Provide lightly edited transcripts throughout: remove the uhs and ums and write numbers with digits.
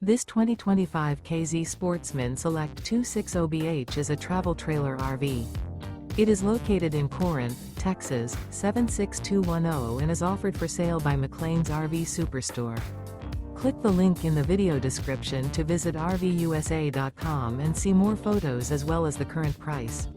This 2025 K-Z Sportsmen Select 260BH is a travel trailer RV. It is located in Corinth, Texas, 76210 and is offered for sale by McClain's RV Superstore. Click the link in the video description to visit RVUSA.com and see more photos as well as the current price.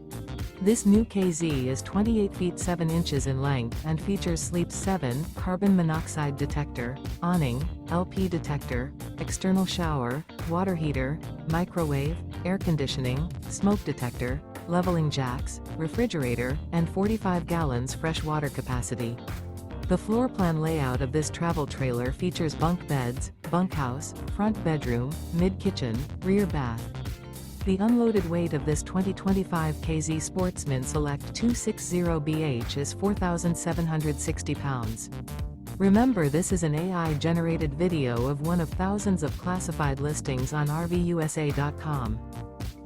This new K-Z is 28 feet 7 inches in length and features Sleep's 7 carbon monoxide detector, awning, LP detector, external shower, water heater, microwave, air conditioning, smoke detector, leveling jacks, refrigerator, and 45 gallons fresh water capacity. The floor plan layout of this travel trailer features bunk beds, bunkhouse, front bedroom, mid-kitchen, rear bath. The unloaded weight of this 2025 K-Z Sportsmen Select 260BH is 4,760 pounds. Remember, this is an AI-generated video of one of thousands of classified listings on RVUSA.com.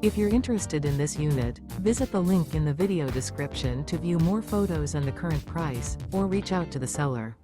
If you're interested in this unit, visit the link in the video description to view more photos and the current price, or reach out to the seller.